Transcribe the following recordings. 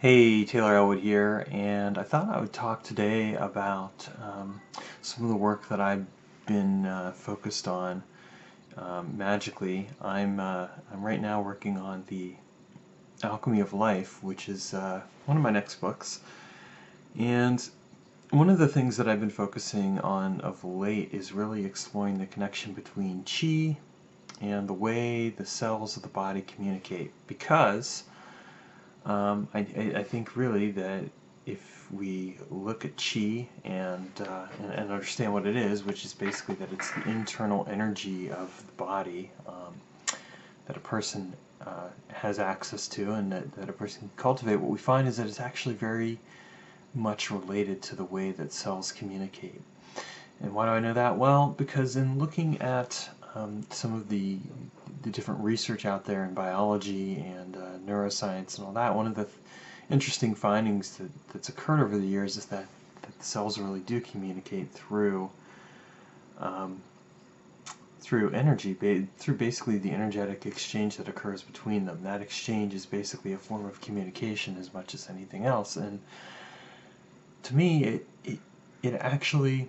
Hey, Taylor Elwood here, and I thought I would talk today about some of the work that I've been focused on magically. I'm right now working on the Alchemy of Life, which is one of my next books. And one of the things that I've been focusing on of late is really exploring the connection between chi and the way the cells of the body communicate, because I think really that if we look at chi and understand what it is, which is basically that it's the internal energy of the body that a person has access to and that a person can cultivate, what we find is that it's actually very much related to the way that cells communicate. And why do I know that? Well, because in looking at some of the different research out there in biology and neuroscience and all that, one of the interesting findings that's occurred over the years is that the cells really do communicate through energy, through basically the energetic exchange that occurs between them. That exchange is basically a form of communication as much as anything else. And to me, it actually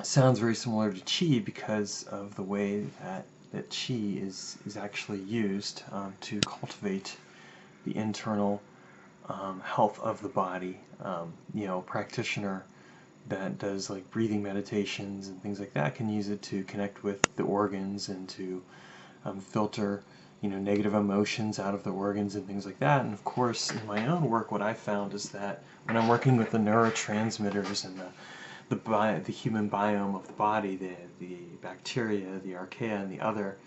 sounds very similar to chi because of the way that chi is actually used to cultivate the internal health of the body. A practitioner that does like breathing meditations and things like that can use it to connect with the organs and to filter negative emotions out of the organs and things like that. And of course, in my own work, what I found is that when I'm working with the neurotransmitters and the human biome of the body, the bacteria, the archaea, and the other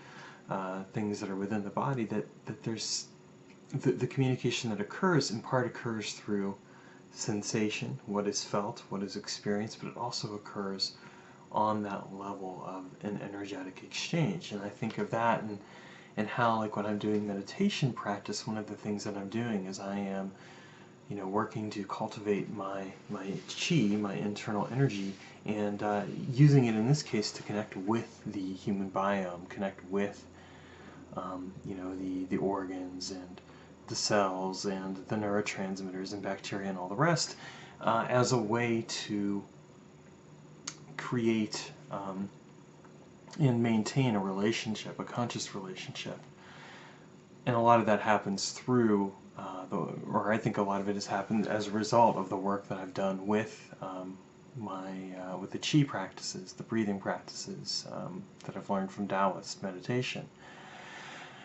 things that are within the body, that there's the communication that occurs in part occurs through sensation, what is felt, what is experienced, but it also occurs on that level of an energetic exchange. And I think of that and how, like when I'm doing meditation practice, one of the things that I'm doing is I am working to cultivate my chi, my internal energy, and using it in this case to connect with the human biome, connect with the organs and the cells and the neurotransmitters and bacteria and all the rest, as a way to create and maintain a relationship, a conscious relationship. And a lot of that happens through or I think a lot of it has happened as a result of the work that I've done with with the chi practices, the breathing practices that I've learned from Taoist meditation.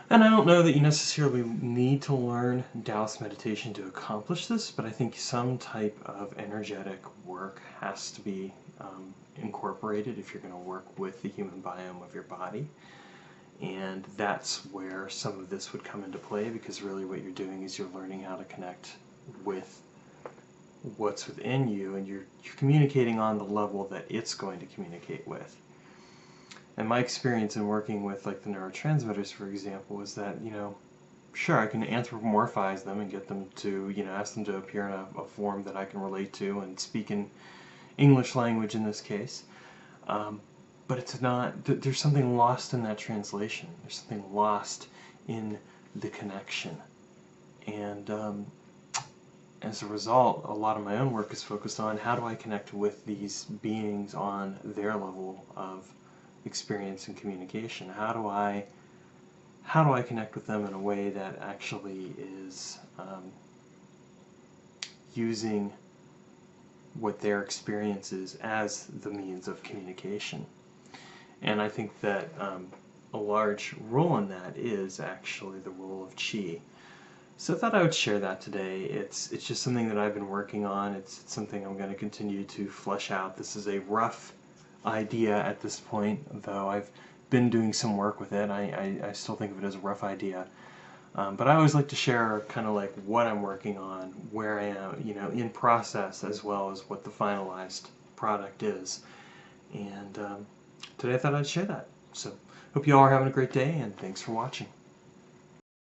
And I don't know that you necessarily need to learn Taoist meditation to accomplish this, but I think some type of energetic work has to be incorporated if you're going to work with the human biome of your body. And that's where some of this would come into play, because really what you're doing is you're learning how to connect with what's within you, and you're communicating on the level that it's going to communicate with. And my experience in working with like the neurotransmitters, for example, is that, sure, I can anthropomorphize them and get them to, ask them to appear in a form that I can relate to and speak in English language in this case. But it's not, there's something lost in that translation. There's something lost in the connection. And as a result, a lot of my own work is focused on how do I connect with these beings on their level of experience and communication. How do I connect with them in a way that actually is using what their experience is as the means of communication. And I think that a large role in that is actually the role of chi. So I thought I would share that today. It's just something that I've been working on. It's something I'm going to continue to flesh out. This is a rough idea at this point, though I've been doing some work with it. I still think of it as a rough idea. But I always like to share kind of like what I'm working on, where I am, in process, as well as what the finalized product is. And today I thought I'd share that. So hope you all are having a great day, and thanks for watching.